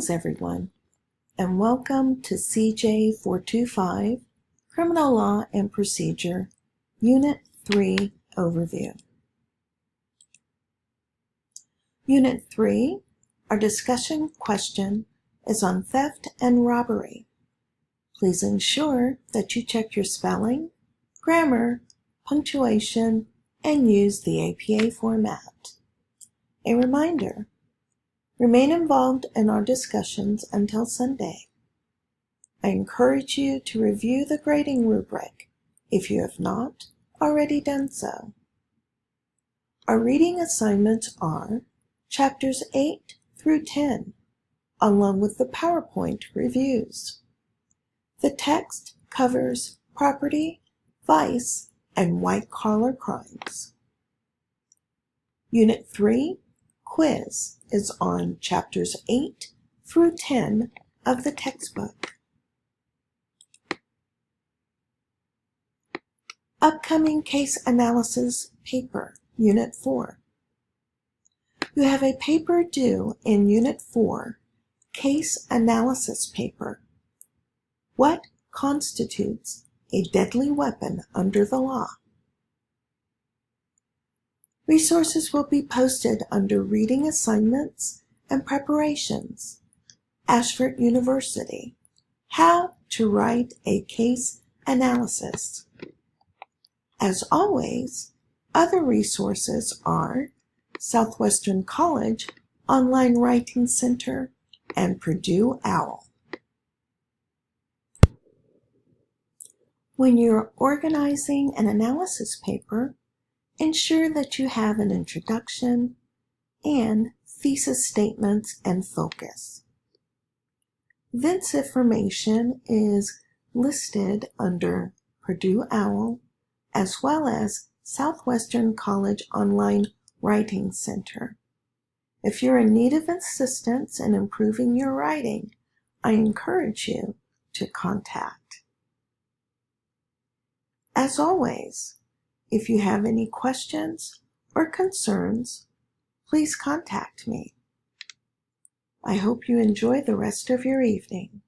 Greetings, everyone, and welcome to CJ 425, Criminal Law and Procedure, Unit 3 Overview. Unit 3, our discussion question is on theft and robbery. Please ensure that you check your spelling, grammar, punctuation, and use the APA format. A reminder: remain involved in our discussions until Sunday. I encourage you to review the grading rubric if you have not already done so. Our reading assignments are Chapters 8 through 10, along with the PowerPoint reviews. The text covers property, vice, and white-collar crimes. Unit 3 Quiz is on Chapters 8 through 10 of the textbook. Upcoming Case Analysis Paper, Unit 4. You have a paper due in Unit 4, Case Analysis Paper. What constitutes a deadly weapon under the law? Resources will be posted under Reading Assignments and Preparations. Ashford University, How to Write a Case Analysis. As always, other resources are Southwestern College Online Writing Center and Purdue OWL. When you're organizing an analysis paper, ensure that you have an introduction and thesis statements and focus. This information is listed under Purdue OWL as well as Southwestern College Online Writing Center. If you're in need of assistance in improving your writing, I encourage you to contact. As always, if you have any questions or concerns, please contact me. I hope you enjoy the rest of your evening.